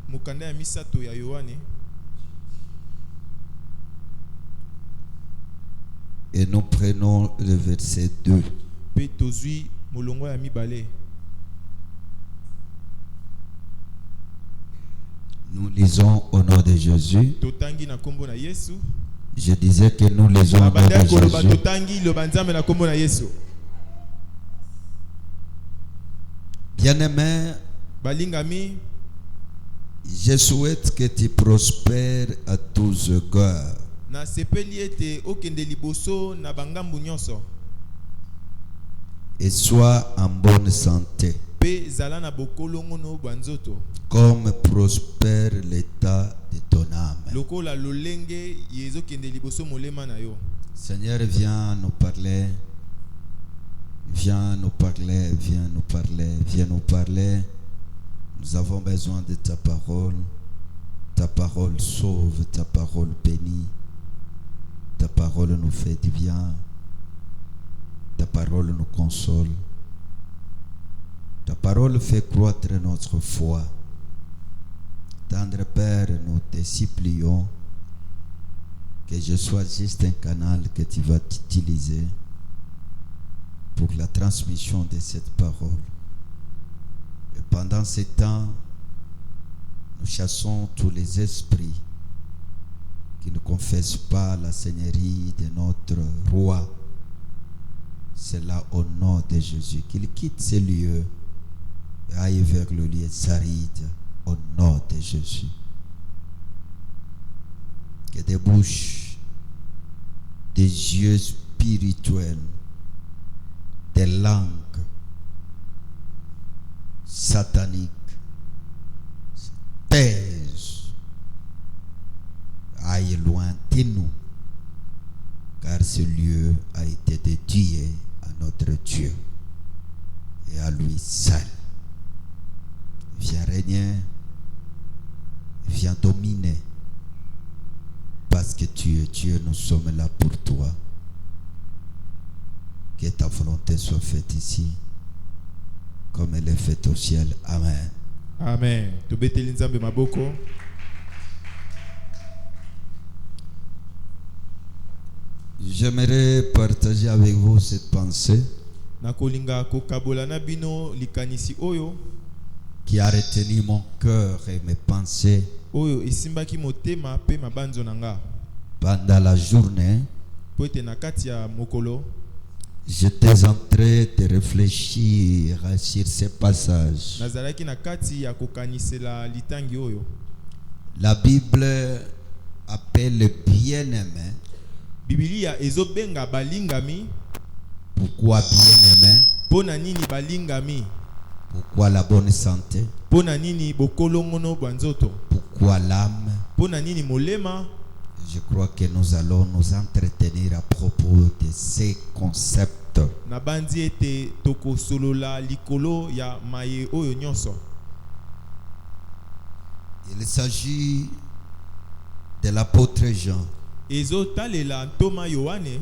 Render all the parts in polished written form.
mokanda ya misato ya Yohane. Et nous prenons le verset 2. Pe tozui molongo ya mibale. Nous lisons au nom de Jésus. Totangi na kombo na Yesu. Je disais que nous lisons au nom de Jésus. Totangi lo banzambe na kombo na Yesu. Bien-aimé, balingami, je souhaite que tu prospères à tous égards. Na sepeli ete okende liboso na bangambu nyonso. Et sois en bonne santé. Pe zala na bokolongo no banzoto. Comme prospère l'état de ton âme. Lokola lolenge yezo kende liboso molema na yo. Seigneur, viens nous parler. Viens nous parler, viens nous parler, viens nous parler. Nous avons besoin de ta parole. Ta parole sauve, ta parole bénit. Ta parole nous fait du bien. Ta parole nous console. Ta parole fait croître notre foi. Tendre Père, nous te supplions que je sois juste un canal que tu vas utiliser pour la transmission de cette parole. Et pendant ce temps, nous chassons tous les esprits qui ne confessent pas la seigneurie de notre roi. C'est là au nom de Jésus qu'il quitte ces lieux et aille vers le lieu aride au nom de Jésus. Que des bouches, des yeux spirituels, des langues sataniques taisent, aille loin de nous, car ce lieu a été dédié à notre Dieu et à lui seul. Viens régner, viens dominer, parce que tu es Dieu, nous sommes là pour toi. Que ta volonté soit faite ici, comme elle est faite au ciel. Amen. Amen. Tobeteli nzambe maboko. J'aimerais partager avec vous cette pensée Nakolinga kokabola na bino likanisi oyo qui a retenu mon cœur et mes pensées oyo esimbaki motema pe mabanzo nanga. Pendant la journée. Po ete na kati ya mokolo j'étais en train de réfléchir sur ces passages. nazalaki na kati ya kokanisela litangi oyo. La Bible appelle le bien-aimé. Biblia ezobenga balingami. Pourquoi bien-aimé? Pona nini balingami? Pourquoi la bonne santé? Pona nini bokolongono banzoto? Pourquoi l'âme? Pona nini molema? Je crois que nous allons nous entretenir à propos de ces concepts. Na bandi ete toko solola likolo ya maye oyo nyonso. Il s'agit de l'apôtre Jean ezotalela Thomas Yohane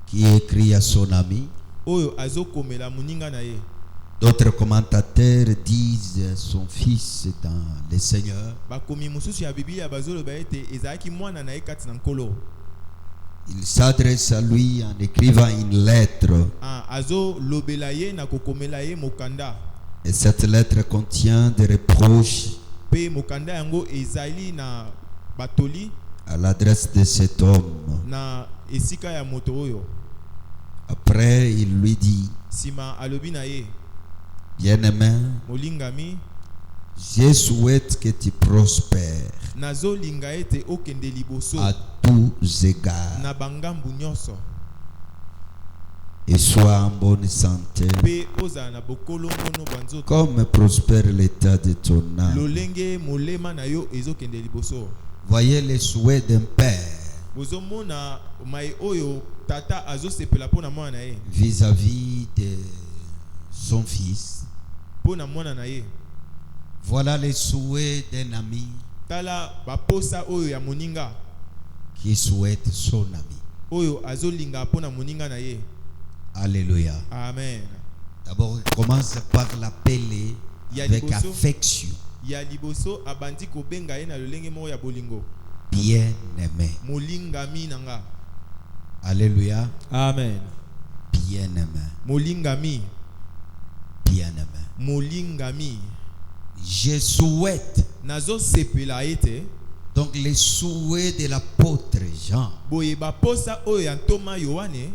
qui écrit à son ami. Oyo azokomela muninga na ye. D'autres commentateurs disent son fils dans le Seigneur. Bakomi mususu ya Biblia bazoloba ete ezalaki mwana na ye kati na nkolo. Il s'adresse à lui en écrivant une lettre. Azo lobela ye na kokomela ye mokanda. Et cette lettre contient des reproches Pe mokanda yango ezali na batoli à l'adresse de cet homme. na esika ya moto oyo. Après, il lui dit, Sima alobi na ye, bien-aimé, molingami, je souhaite que tu prospères nazo linga ete okende liboso à tous égards na bangambu nyonso. et sois en bonne santé, Pe oza na bokolongono banzoto. comme prospère l'état de ton âme. Lolenge molema na yo ezokende liboso. Voyez les souhaits d'un père Bozomona mai oyo tata azosepela pona mwana na ye. vis-à-vis de son fils. Pona mwana na ye. Voilà les souhaits d'un ami Tala baposa oyo ya moninga. qui souhaite son ami. Oyo azolinga pona moninga na ye. Alléluia. Amen. D'abord, il commence par l'appeler Il y a avec des bossos. affection. ya liboso abandi ko benga ye na lolenge mo ya bolingo. Bien-aimé. Molingami nanga. Alléluia. Amen. Bien-aimé. Molingami. Bien-aimé. Molingami. Je souhaite. Nazo sepela ete. Donc les souhaits de l'apôtre Jean Boyeba posa oyo ya Thomas Yohane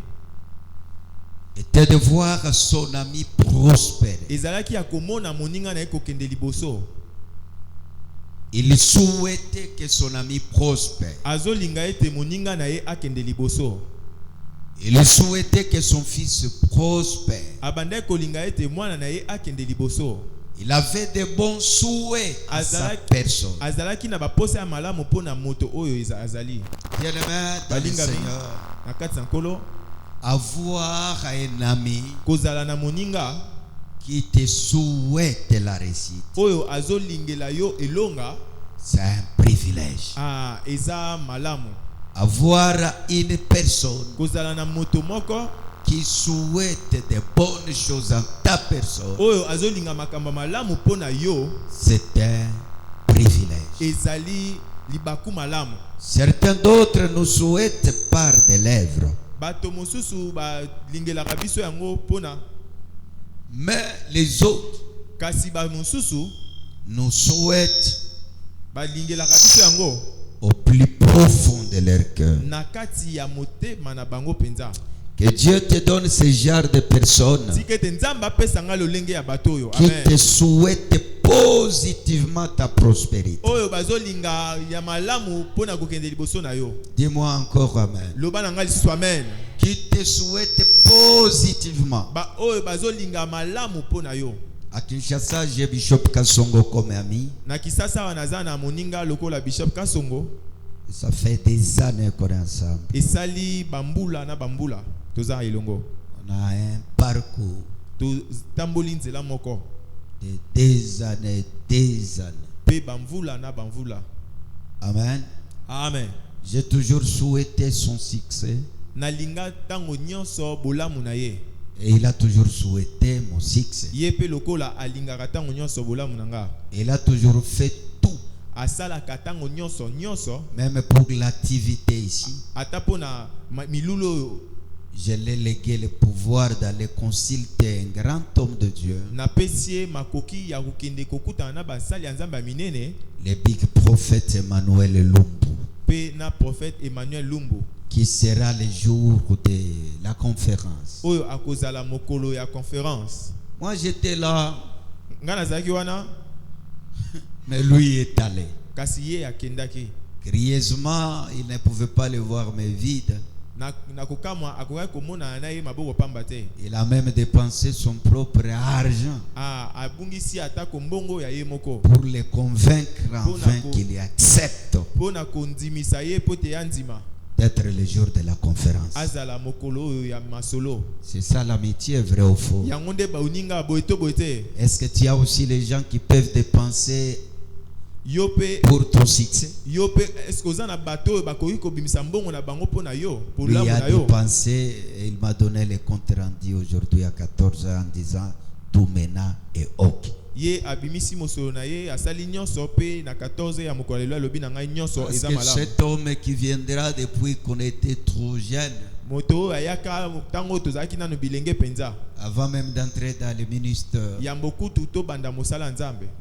était de voir son ami prospérer. ezalaki ya komona moninga na ye kokende liboso. Il souhaitait que son ami prospère. Azolinga ete moninga na ye akende liboso. Il souhaitait que son fils prospère. Abanda kolinga ete mwana na ye akende liboso. Il avait de bons souhaits à sa personne. Azalaki na baposa ya malamu pona moto oyo azali. Bien-aimé dans le Seigneur, na kati nkolo avoir un ami kozala na moninga qui te souhaite la réussite, oyo azolingela yo elonga, c'est un privilège. eza malamu. Avoir une personne Kozala na moto moko qui souhaite de bonnes choses en ta personne, oyo azolinga makamba malamu pona yo, c'est un privilège. ezali libaku malamu. Certains d'autres nous souhaitent par des lèvres, Bato mosusu ba lingelaka biso yango pona, mais les autres kasi ba mosusu nous souhaitent ba lingelaka biso yango au plus profond de leur cœur. na kati ya motema na bango penza. Que Dieu te donne ce genre de personnes Tikete nzamba pesa nga lolenge ya bato oyo. qui Amen. te souhaitent positivement ta prospérité. Oyo bazolinga ya malamu pona kokende liboso na yo. Dis-moi encore amen. Loba na nga lisusu amen. Qui te souhaitent positivement. Ba oyo bazolinga malamu pona yo. À Kinshasa, j'ai Bishop Kasongo comme ami. Na Kisasa wanaza na moninga lokola Bishop Kasongo. Ça fait des années qu'on est ensemble. Esali bambula na bambula. Toza ilongo. On a un parcours To tamboli nzela moko. de des années. Pe bamvula na bamvula. Amen. Amen. J'ai toujours souhaité son succès. Na linga tango nyonso bolamu na ye. Et il a toujours souhaité mon succès. Ye pe lokola alingaka tango nyonso bolamu na nga. Il a toujours fait tout. Asalaka tango nyonso nyonso. Même pour l'activité ici. Ata pona milulo. Je l'ai légué le pouvoir d'aller consulter un grand homme de Dieu. Na pesie makoki ya kokende kokuta na basali ya nzamba minene. Le big prophète Emmanuel Lumbu. Pe na prophète Emmanuel Lumbu. Qui sera le jour de la conférence. Oyo akozala mokolo ya conférence. Moi j'étais là. Ngana zaki wana. Mais lui est allé. Kasi ye akendaki. Curieusement, il ne pouvait pas le voir mais vide. Il a même dépensé son propre argent pour le convaincre enfin qu'il accepte d'être le jour de la conférence. C'est ça l'amitié, vrai ou faux? Est-ce que tu as aussi les gens qui peuvent dépenser pour ton succès? Lui a dépensé et il m'a donné le compte rendu aujourd'hui à 14 h en disant Doumena et Ok. Parce que cet homme qui viendra depuis qu'on était trop jeune, avant même d'entrer dans le ministère,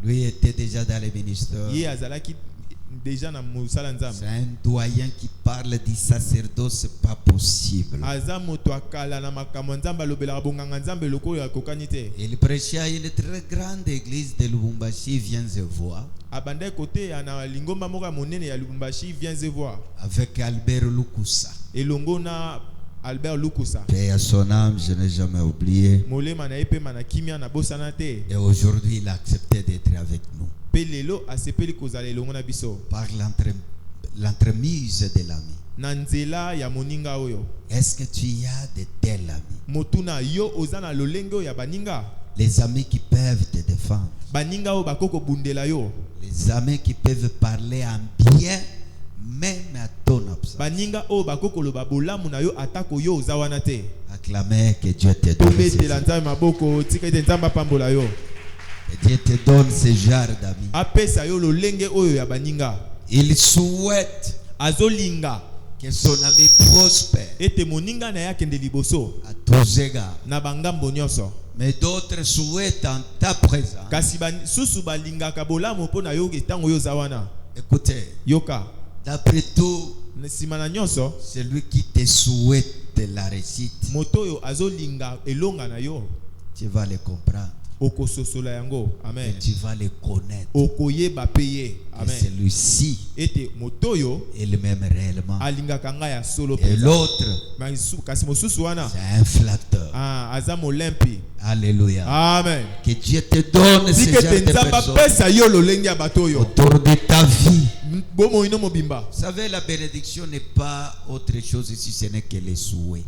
lui était déjà dans le ministère. C'est un doyen qui parle du sacerdoce, c'est pas possible. Il prêchait à une très grande église de Lubumbashi, viens et vois. Avec Albert Lukusa. Albert Lukusa. Paix à son âme, je n'ai jamais oublié. Et aujourd'hui, il a accepté d'être avec nous. Par l'entremise de l'ami. Est-ce que tu as de tels amis? Les amis qui peuvent te défendre. Les amis qui peuvent parler en bien même à ton absence. Acclamez que Dieu te donne. Dieu te donne ce genre d'amis. apesa yo lolenge oyo ya baninga. Il souhaite Azolinga que son ami prospère ete moninga na ya kende liboso à tous égards. na bangambo nyonso. Mais d'autres souhaitent en ta présence. Kasi susu balingaka bolamu mpo na yo etango yo zawana. Écoutez, Yoka d'après tout, nsima na nyonso celui qui te souhaite la réussite, moto oyo azolinga elonga na yo tu vas le comprendre. okososola yango. Amen. Et tu vas le connaître. Okoyeba peye. Et Amen. celui-ci, Ete moto oyo il m'aime réellement. alingaka ngai ya solo Et penza. l'autre, Kasi mosusu wana c'est un flatteur. aza molempi. Alléluia. Amen. Que Dieu te donne ce genre Sikete de nzamba personnes pesa yo lolenge ya bato oyo. autour de ta vie. Bomo ino mobimba. Vous savez, la bénédiction n'est pas autre chose si ce n'est que les souhaits.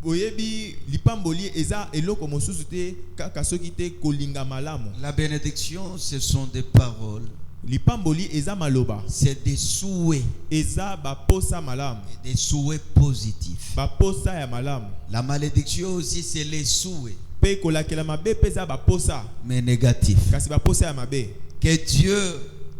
Boyebi lipamboli eza eloko mosusu te kaka soki te kolinga malamu. La bénédiction, ce sont des paroles, Lipamboli eza maloba. c'est des souhaits, Eza baposa malamu. des souhaits positifs. Baposa ya malamu. La malédiction aussi, c'est les souhaits, Pe kolakela mabe pesa baposa. mais négatifs. Kasi baposa ya mabe. Que Dieu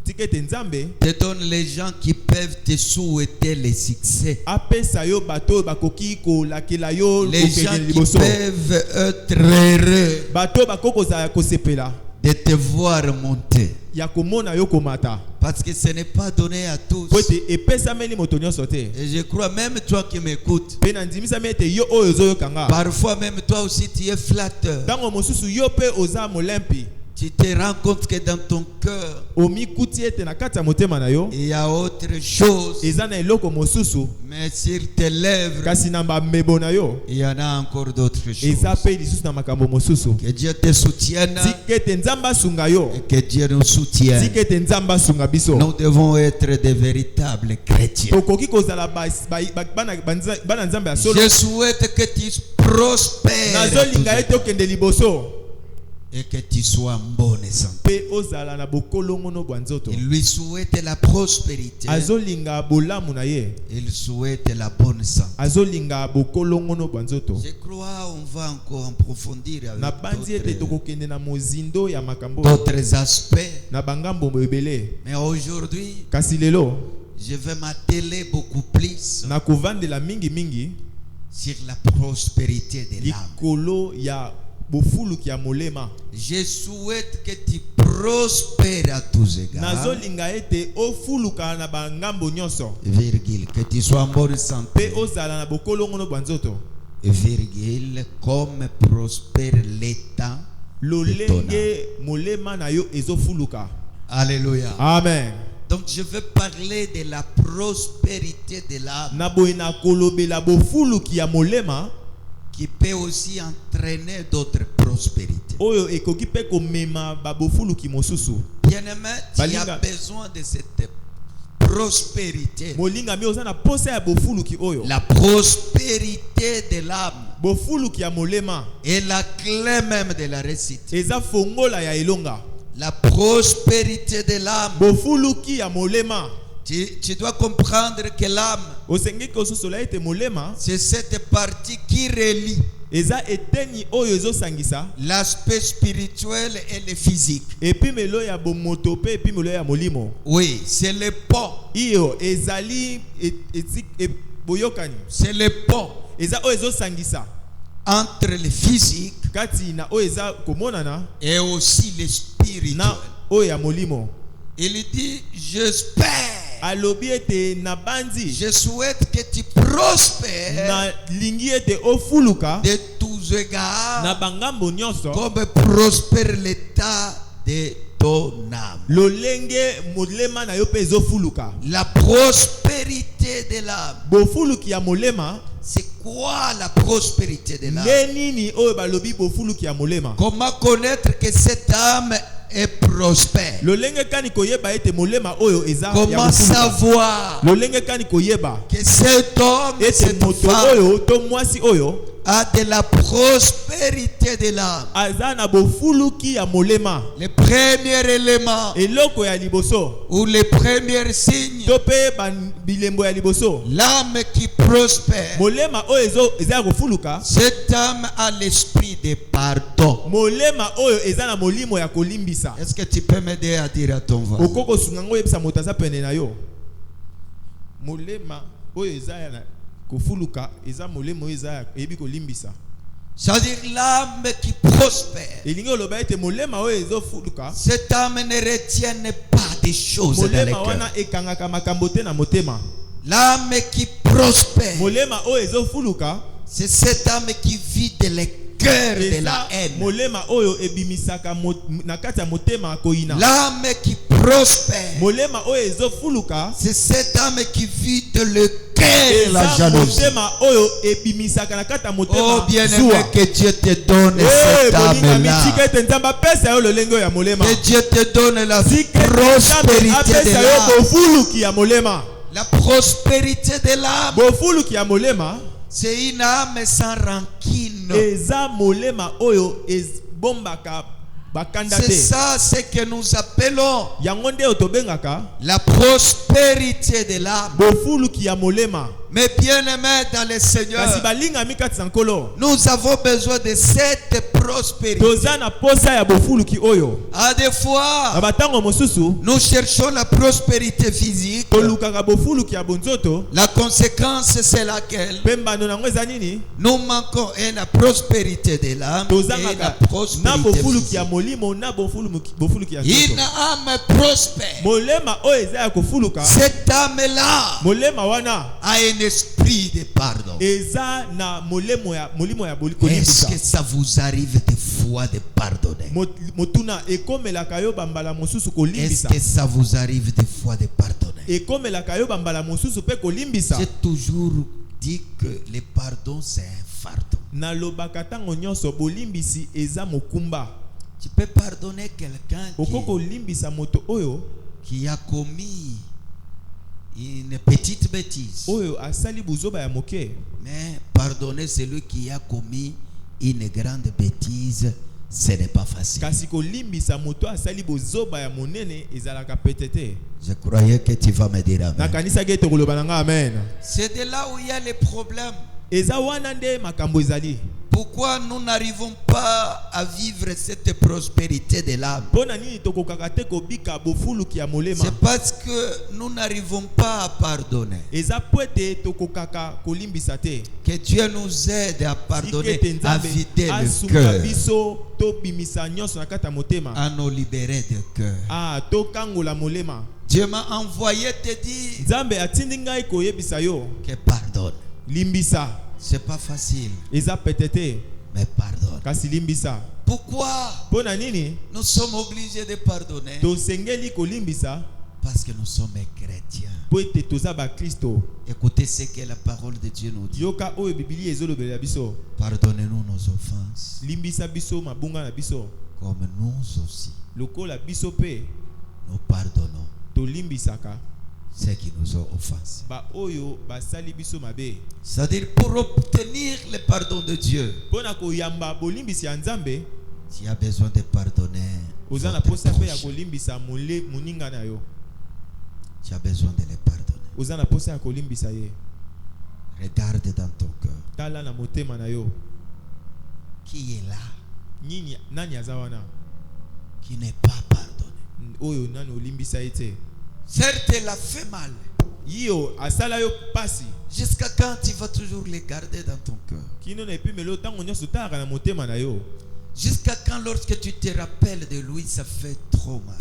Tikete nzambe te donne les gens qui peuvent te souhaiter le succès. apesa yo bato bakoki kolakela yo Les gens kokende qui liboso. peuvent être heureux Bato bakokozala kosepela de te voir monter. ya komona yo komata. Parce que ce n'est pas donné à tous. Po ete epesameli moto nyonso te. Et je crois, même toi qui m'écoutes, Pe na ndimisami ete yo oyo ozoyokanga. parfois même toi aussi tu es flatteur. Ntango mosusu yo pe oza molempi. Tu te rends compte que dans ton cœur, Omikuti ete na kati ya motema na yo il y a autre chose. eza na eloko mosusu. Mais sur tes lèvres, Kasi na bamebo na yo il y en a encore d'autres choses. eza pe lisusu na makambo mosusu. Que Dieu te soutienne Tika ete nzambe asunga yo. et que Dieu nous soutienne. Tika ete nzambe asunga biso. Nous devons être des véritables chrétiens. Tokoki kozala bana nzambe ya solo. Je souhaite que tu prospères Nazolinga ete okende liboso. et que tu sois en bonne santé. Pe ozala na bokolongono bwa nzoto. Il lui souhaite la prospérité. Azolinga bolamu na ye. Il souhaite la bonne santé. Azolinga bokolongono bwa nzoto. Je crois on va encore approfondir Na bandi ete avec tokokende na mozindo ya makambo. d'autres aspects. Na bangambo ebele. Mais aujourd'hui, Kasi lelo je vais m'atteler beaucoup plus na kovandela mingi mingi sur la prospérité de l'âme. likolo ya bofuluki ya molema. Je souhaite que tu prospères à tous égards. Nazolinga ete ofuluka na bangambo nyonso. Virgule, que tu sois en bonne santé. Pe ozala na bokolongono bwa nzoto. Virgule, comme prospère l'état de ton âme. Lolenge molema na yo ezofuluka. Alléluia. Amen. Donc je vais parler de la prospérité de l'âme Na boye na kolobela bofuluki ya molema qui peut aussi entraîner d'autres prospérités. oyo ekoki pe komema ba bofuluki mosusu. Bien-aimé, tu as Balinga. besoin de cette prospérité. Molinga mi oza na posa ya bofuluki oyo. La prospérité de l'âme Bofuluki ya molema est la clé même de la réussite. eza fongola ya elonga. La prospérité de l'âme. Bofuluki ya molema Tu dois comprendre que l'âme, osengi kososola ete molema c'est cette partie qui relie eza eteni oyo ezosangisa l'aspect spirituel et le physique. epimelo ya bomoto pe epimelo ya molimo. Oui, c'est le pont. Iyo ezali boyokani. C'est le pont Eza oyo ezosangisa entre le physique kati na oyo eza komonana et aussi le spirituel. na oyo ya molimo. Il dit, j'espère, Alobi ete na bandi je souhaite que tu prospères na lingi ete ofuluka de tous égards na bangambo nyonso comme prospère l'état de ton âme. lolenge molema na yo pe ezofuluka. La prospérité de l'âme. Bofuluki ya molema C'est quoi la prospérité de l'âme? lenini oyo balobi bofuluki ya molema. Comment connaître que cette âme est prospère? Lolenge kani koyeba ete molema oyo eza ya Comment bofuluka. savoir Lolenge kani koyeba que cet homme, ete cette moto femme oyo to mwasi oyo a de la prospérité de l'âme. azana bofuluki ya molema. Le premier élément Eloko ya liboso. ou les premiers signes, Tope bilembo ya liboso. l'âme qui prospère. Molema oyo eza kofuluka. Cette âme a l'esprit de pardon. Molema oyo ezana molimo ya kolimbisa. Est-ce que tu peux m'aider à dire à ton voisin? Okoko sungango yebisa moto aza pene na yo. Molema oyo eza ya kofuluka eza molemo oyo eza ebi kolimbisa. C'est-à-dire l'âme qui prospère. Elingi oloba ete molema oyo ezofuluka. Cette âme ne retient pas des choses dans le Molema cœur. wana ekangaka makambo te na motema. L'âme qui prospère, Molema oyo ezofuluka. c'est cette âme qui vide le cœur de la haine. Molema oyo ebimisaka na kati ya motema koina. L'âme qui prospère, Molema oyo ezofuluka. c'est cette âme qui vide le cœur de la jalousie. Motema oyo ebimisaka na kati ya motema. Oh bien-aimé, que Dieu te donne cette âme-là. Que Dieu te donne la prospérité de l'âme. La prospérité de l'âme, c'est une âme sans rancune. C'est ça ce que nous appelons la prospérité de l'âme. Mais bien aimé dans le Seigneur, nous avons besoin de cette prospérité. À des fois, nous cherchons la prospérité physique. La conséquence, c'est laquelle? Nous manquons la prospérité de l'âme et la prospérité physique. Une âme prospère, cette âme-là a un esprit de pardon. Est-ce que ça vous arrive des fois de pardonner? Est-ce que ça vous arrive des fois de pardonner? J'ai toujours dit que le pardon c'est un fardeau. Tu peux pardonner quelqu'un qui a commis une petite bêtise. Mais pardonner celui qui a commis une grande bêtise, ce n'est pas facile. Je croyais que tu vas me dire amen. C'est de là où il y a les problèmes. Pourquoi nous n'arrivons pas à vivre cette prospérité de l'âme? C'est parce que nous n'arrivons pas à pardonner. Que Dieu nous aide à pardonner, à vider le cœur, à nous libérer de cœur. Dieu m'a envoyé te dire que pardonne. C'est pas facile. Mais pardonne. Pourquoi nous sommes obligés de pardonner? Parce que nous sommes chrétiens. Écoutez ce que la parole de Dieu nous dit. Pardonnez-nous nos offenses, comme nous aussi nous pardonnons ceux qui nous ont offensés. C'est-à-dire, pour obtenir le pardon de Dieu, tu as besoin de pardonner votre prochain. Tu as besoin de le pardonner. Regarde dans ton cœur. Qui est là? Qui n'est pas pardonné. Certes, elle a fait mal. Jusqu'à quand tu vas toujours les garder dans ton cœur? Jusqu'à quand, lorsque tu te rappelles de lui, ça fait trop mal.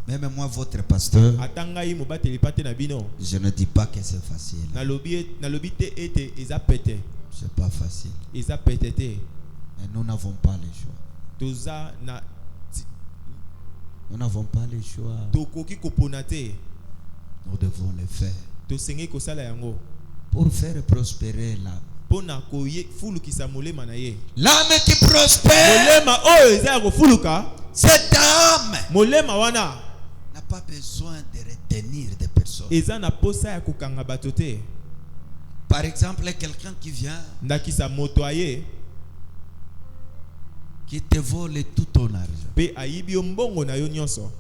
Même moi, votre pasteur, je ne dis pas que c'est facile. C'est pas facile. Mais nous n'avons pas le choix. Nous n'avons pas le choix. Nous devons le faire pour faire prospérer l'âme. L'âme qui prospère, cette âme n'a pas besoin de retenir des personnes. Par exemple, quelqu'un qui vient, ndakisa moto aye qui te vole tout ton argent. pe ayibi yo mbongo na yo nyonso.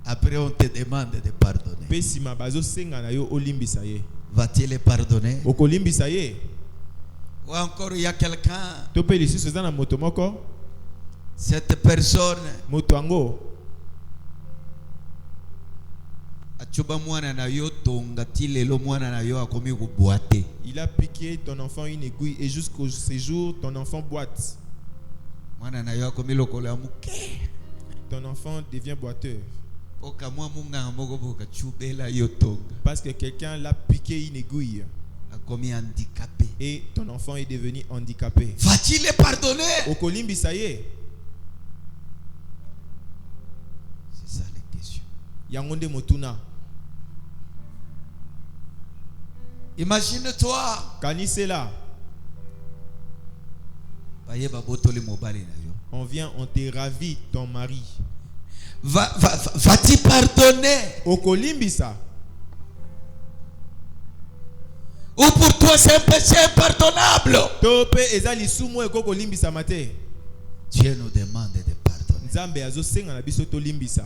Après, on te demande de pardonner. Pe sima bazo senga na yo olimbisa ye. Va-t-il le pardonner? Okolimbisa ye. Ou encore, il y a quelqu'un, To pe lisusu eza na moto moko. cette personne, Moto ango achuba mwana na yo tonga tilelo mwana na yo akomi kuboite. il a piqué ton enfant une aiguille et jusqu'au séjour ton enfant boite. Mwana na yo akomi lokola muke. Ton enfant devient boiteux Oka mwa munga moko boka chubela yo tonga. parce que quelqu'un l'a piqué une aiguille Akomi handicapé. et ton enfant est devenu handicapé. Va-t-il le pardonner? Okolimbisa ye. C'est ça la question. Yangonde motuna. Imagine-toi. Kanisela. Baye babotoli mobali na yo. On vient, on te ravit ton mari. Va-t-il pardonner? Okolimbisa. Ou pour toi c'est un péché impardonnable? Tope ezali sumo ekoko limbisa mate. Dieu nous demande de pardonner. Nzambe azo senga na biso to limbisa.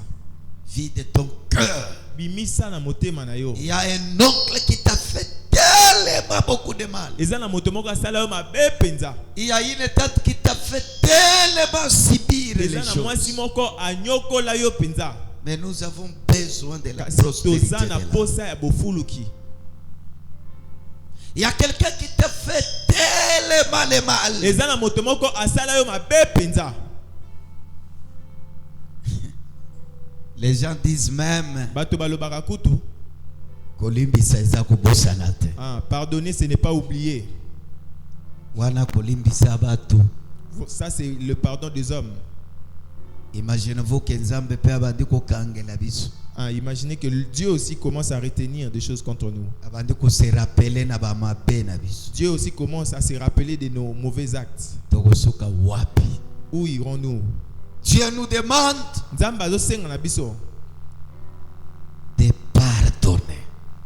Vide ton cœur. Bimisa na motema na yo. Il y a un oncle qui t'a fait tellement beaucoup de mal. Eza na moto moko asala yo mabe penza. Il y a une tante qui t'a fait tellement subir les Eza na choses. mwasi moko anyokola yo penza. Mais nous avons besoin de la Kasi prospérité. toza na de l'âme. posa ya bofuluki. Il y a quelqu'un qui t'a fait tellement de mal. Eza na moto moko asala yo mabe penza. Les gens disent même Bato balobaka kutu. kolimbisa eza kobosana te. Ah, pardonner ce n'est pas oublier. Wana kolimbisa batu. Ça c'est le pardon des hommes. Imaginez-vous que Nzambe pe abandi kokangela biso. Ah, imaginez que Dieu aussi commence à retenir des choses contre nous. Abandi ko se rappeler na ba mabe na biso. Dieu aussi commence à se rappeler de nos mauvais actes. Tokosuka wapi? Où irons-nous? Dieu nous demande Nzambe azo senga na biso de pardonner.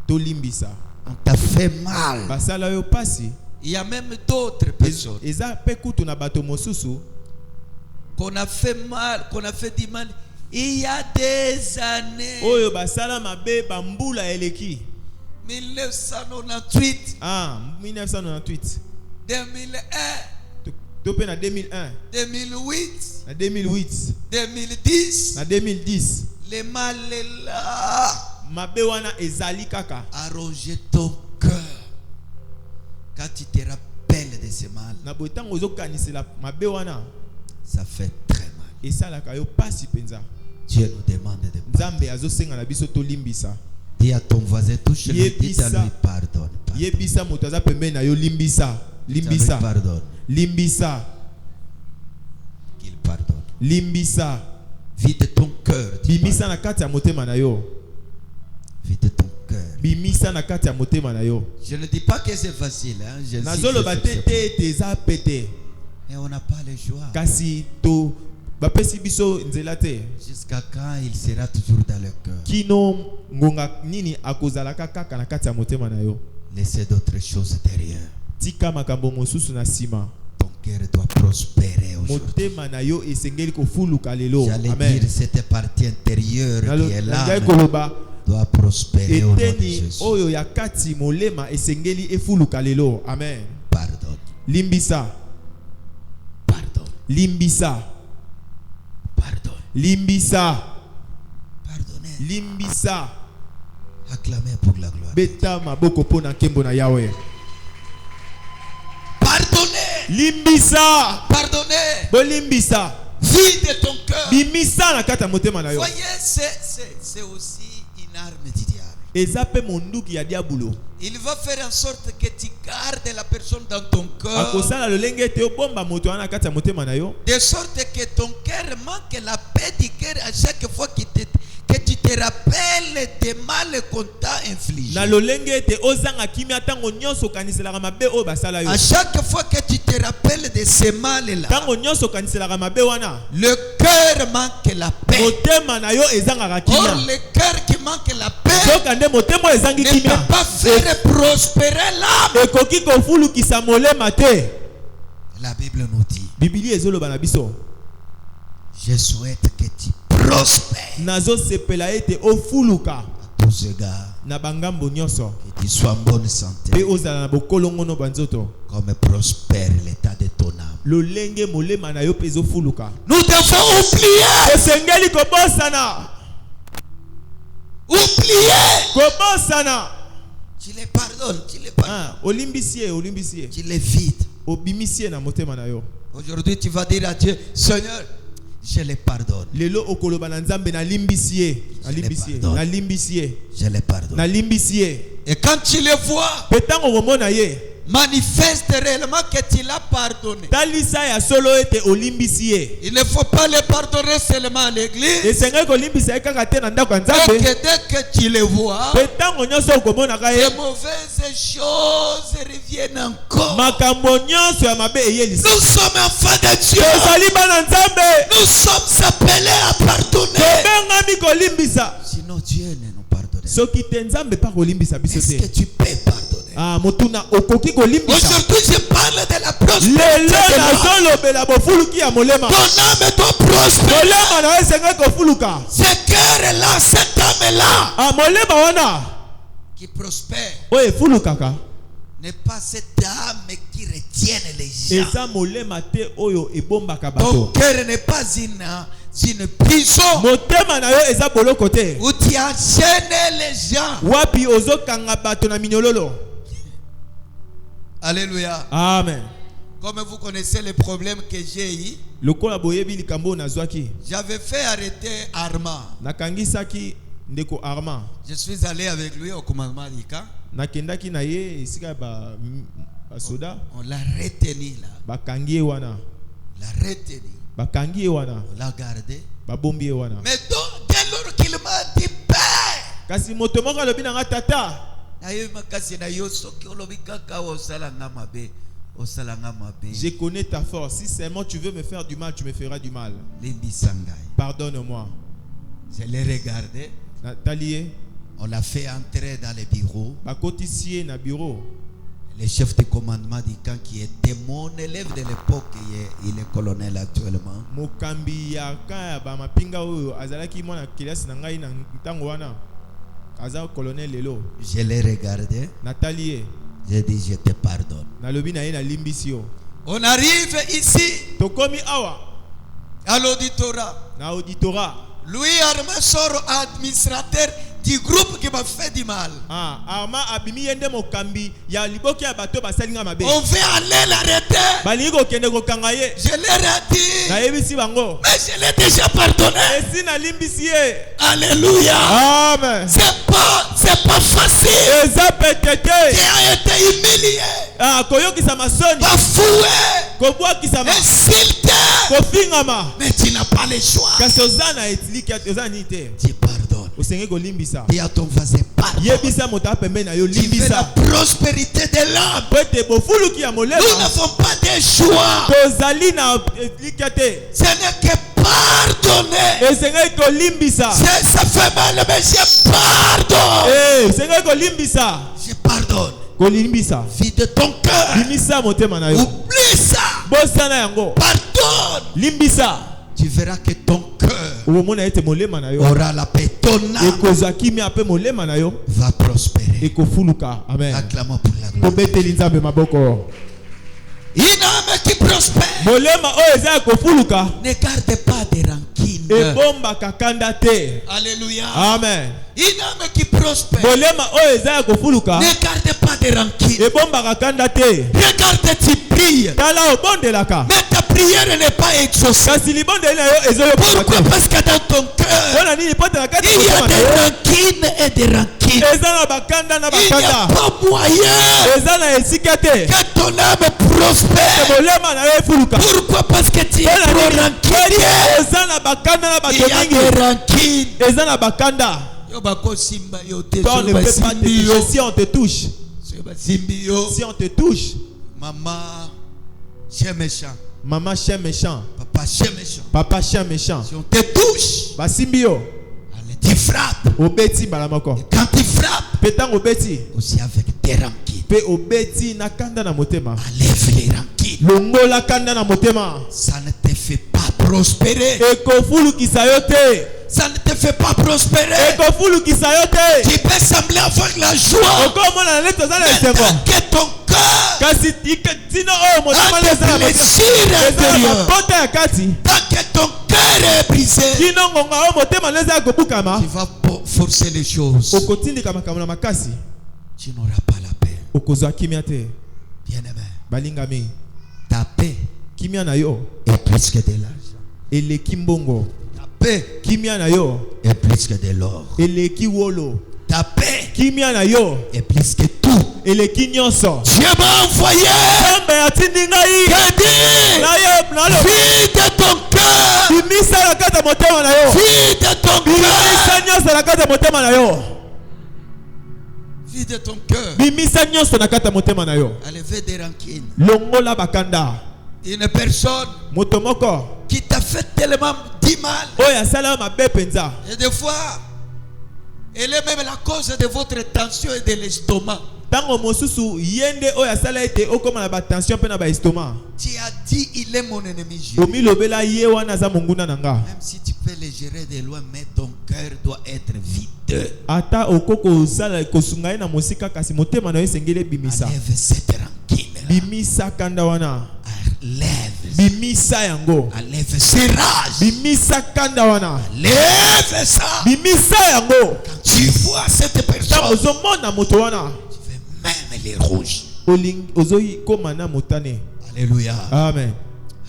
to limbisa. On t'a fait mal. Basala yo pasi. Il y a même d'autres personnes Eza pe kutu na bato mosusu qu'on a fait mal, qu'on a fait du mal il y a des années. oyo basala mabe bambula eleki. 1998, Ah, 1998. 2001, To pe na 2001, 2008, na 2008, 2010. na 2010. Le mal est là. Mabe wana ezali kaka. Arranger ton cœur. Quand tu te rappelles de ce mal, Na botango ozo kanisela mabe wana ça fait très mal. esalaka yo pasi penza. Dieu nous demande de pardonner. Nzambe azo senga na biso to limbisa. Dis à ton voisin, touche-le, dis à Yebisa. lui pardonne. Yebisa moto aza pembeni na yo limbisa. Limbisa. Pardonne. Limbisa. Qu'il pardonne. Limbisa. Vide ton cœur. dis Bimisa na kati ya motema na yo. pardonne. Vide ton cœur. Bimisa na kati ya motema na yo. Je ne dis pas que c'est facile. Hein? Nazoloba te te te eza pete. Mais on n'a pas le choix. Kasi to bapesi biso nzela te. Jusqu'à quand il sera toujours dans le cœur. Kino ngonga nini akozalaka kaka na kati ya motema na yo. Laissez d'autres choses derrière. Tika makambo mosusu na sima. Ton cœur doit prospérer aujourd'hui. Motema na yo esengeli kofuluka lelo. J'allais Amen. dire cette partie intérieure qui est là Ngai koloba doit prospérer au nom de eteni Jésus. oyo ya kati molema esengeli efuluka lelo. Amen. Pardonne. Limbisa. Pardonne. Limbisa. Pardonne. Limbisa. Pardonnez. Limbisa. Acclamez pour la gloire. Beta maboko pona nkembo na Yahweh. Pardonnez. Limbisa. Pardonnez. Bolimbisa. Vide ton cœur. Bimisa na kati ya motema na yo. Voyez, c'est aussi une arme du diable. Eza pe monduki ya diabulo. Il va faire en sorte que tu gardes la personne dans ton cœur. Akosala lolenge te obomba moto wana kati ya motema na yo. De sorte que ton cœur manque la paix du cœur à chaque fois que tu te rappelles des mal qu'on t'a infligé. Na lolenge te ozanga kimia tango nyonso kaniselaka mabe o basala yo. À chaque fois que tu te rappelles de ces mal-là, Tango nyonso kaniselaka mabe wana. le cœur manque la paix. Motema na yo ezanga kimia. Or, le cœur qui manque la paix Sokande motema ezangi ne kimia. peut pas faire prospérer l'âme. Ekoki kofulukisa molema te. La Bible nous dit, Bibili ezoloba na biso. je souhaite que tu prospères Nazo sepela ete ofuluka à tous égards, na bangambo nyonso. que tu sois en bonne santé, Pe ozala na bokolongono banzoto. comme prospère l'état de ton âme. Lolenge molema na yo pe ezofuluka. Nous devons oublier, Esengeli kobosana. oublier. Kobosana. Tu les pardonnes, tu les pardonnes, Ah, olimbisie. tu les vides. Obimisie na motema na yo. Aujourd'hui, tu vas dire à Dieu, Seigneur, je les pardonne. Lelo okoloba na nzambe na limbisie. Na limbisie. pardonne. Na limbisie. Je les pardonne. Na limbisie. Et quand tu les vois, Petango komona ye. manifeste réellement que tu l'as pardonné. Talisa ya solo ete olimbisie. Il ne faut pas les pardonner seulement à l'église. Esengeli kolimbisa kaka te na ndako ya Et nzambe. que dès que tu les vois, Petango nyonso okomona ka ye. les mauvaises choses reviennent encore. Makambo nyonso ya mabe eyelisa. Nous sommes enfants de Dieu. Tozali bana nzambe. Nous sommes appelés à pardonner. Tobengami kolimbisa. Sinon Dieu ne nous pardonne. Soki te nzambe pa kolimbisa biso Est-ce que te. tu peux pardonner? Ah, motuna okoki kolimbisa. Aujourd'hui, je parle de la prospérité Lelo de l'âme. nazolobela bofuluki ya molema. Ton âme doit prospérer. Molema na yo esengeli kofuluka. Ce cœur-là, cette âme-là, Ah, molema wana qui prospère, oyo efulukaka n'est pas cette âme qui retienne les gens. eza molema te oyo ebombaka Ton bato. cœur n'est pas une prison Motema na yo eza boloko te. où tu enchaînes les gens. Wapi ozokanga bato na minyololo. Alléluia. Amen. Comme vous connaissez les problèmes que j'ai eu, Lokola boyebi likambo nazwaki. j'avais fait arrêter Armand. Nakangisaki ndeko Armand. Je suis allé avec lui au commandement du camp. Nakendaki na ye esika ba soda On l'a retenu là. bakangi ye wana. L'a retenu. Bakangi ye wana. On l'a gardé. Babombi ye wana. Mais donc, dès lors qu'il m'a dit Père, Kasi moto moko alobi na nga tata. Je connais ta force. Si seulement tu veux me faire du mal, tu me feras du mal. Pardonne-moi. Je l'ai regardé. Nathalie, on l'a fait entrer dans les bureaux. Bakotisie na bureau. Le chef de commandement du camp qui était mon élève de l'époque, il est colonel actuellement. Mokambi ya ka ba mapinga oyo azalaki mwana kilasi na ngai na ntango wana. Aza colonel lelo. Je l'ai regardé. Nathalie, j'ai dit je te pardonne. Nalobi na ye na limbisio. On arrive ici. Tokomi awa. À l'auditorat. Na auditorat. Louis Armand sort administrateur du groupe qui m'a fait du mal. Ah, Armand abimi yende mokambi ya liboki ya bato basalinga mabe. On veut aller l'arrêter. Balingi kokende kokanga ye. Je l'ai dit. Na yebisi bango. Mais je l'ai déjà pardonné. Esi na limbisi ye. Alléluia. Amen. C'est pas facile. Eza petete. Tu as été humilié. Ah, koyokisa masoni. Bafoué. Kobwakisa ma. Insulté. Kofingama. Mais tu n'as pas le choix. Kasi ozana etliki ozani te. Tu pardonnes. Osenge kolimbisa. Dis à ton voisin pardonne. Yebisa moto pembe na yo Tu veux la limbisa. prospérité de l'âme. Pete bofuluki ya molema. Nous n'avons pas de choix. Tozali na etliki te. Ce n'est que pardonner. Esenge kolimbisa. Ça fait mal, mais je pardonne. Eh, esenge kolimbisa. Je pardonne. Kolimbisa. Vide ton cœur. Limisa motema na yo. Oublie ça. Bosana yango. Pardonne. Limbisa. Tu verras que ton cœur Omona ete molema na yo. aura la paix. Ton âme Ekozwa kimia pe molema na yo. va prospérer. Ekofuluka. Amen. Acclamons pour la gloire. Tobeteli nzambe maboko. Une âme qui prospère Molema oyo eza kofuluka. ne garde pas de rancune. Ebomba kakanda te. Alléluia. Amen. Une âme qui prospère Molema oyo eza kofuluka. ne garde pas de rancune. Ebomba kakanda te. Regarde, tu pries, Tala obondelaka. mais ta prière n'est pas exaucée. Kasi libondeli na yo ezoyokaka Pourquoi? te. Parce que dans ton cœur, Mpona nini pota na kati il y a motema na des yo. rancines et des rancines. rancune. eza na bakanda na Il n'y a bakanda pas moyen eza na esika te que ton âme prospère. molema na yo efuluka Pourquoi? Parce que tu es trop rancunier. eza na bakanda na Il bato y a mingi des rancunes. eza na bakanda Yo bako simba yo te. toi on ne peut pas te toucher si on te touche Simbi yo. si on te touche Maman, chien méchant. maman chien méchant Papa, chien méchant. papa chien méchant Si on te touche, basimbi yo allez, tu frappes. obeti mbala moko Et quand tu frappes, mpe ntango obeti aussi avec des rancunes. mpe obeti na kanda na motema Enlève les rancunes. longola kanda na motema Ça ne te fait pas prospérer. ekofulukisa yo te Ça ne te fait pas prospérer. ekofulukisa yo te Tu peux sembler avoir la joie. okomona neti oza na Mais esengo tant que ton cœur kasi tina oyo motema a eza des na blessures intérieures, mabota ya kati tant que ton cœur est brisé, tina ngonga oyo motema neza ya kobukama tu vas forcer les choses. okotindika makambo na makasi Tu n'auras pas la paix. okozwa kimia te Bien-aimé, balingami ta paix kimia na yo est plus que de l'argent. eleki mbongo Ta paix kimia na yo est plus que de l'or. eleki wolo Ta paix kimia na yo est plus que tout. eleki nyonso Dieu m'a envoyé. nzambe atindi ngai Je dis, nalo vide ton cœur. bimisa na kati ya motema na yo Vide ton cœur. bimisa nyonso na kati ya motema na yo Vide ton cœur. bimisa nyonso na kati ya motema na yo Enlevez des rancunes. longola bakanda Une personne moto moko qui t'a fait tellement du mal. oyo asala yo mabe mpenza Et des fois, elle est même la cause de votre tension et de l'estomac. ntango mosusu ye nde oyo asala ete okóma na batension mpe na baestoma Tu as dit, il est mon ennemi juré. omilobela ye wana aza monguna na nga Même si tu peux le gérer de loin, mais ton cœur doit être vide. ata okoki kosala kosunga ye na mosika kasi motema na yo esengeli ebimisa Enlève cette rancune. bimisa kanda wana Enlève. bimisa yango Enlève ces rages. bimisa kanda wana Enlève ça. bimisa yango Quand tu vois cette ntango personne, ozomona moto wana tu fais même les rouges. ozokóma na motane Alléluia. amen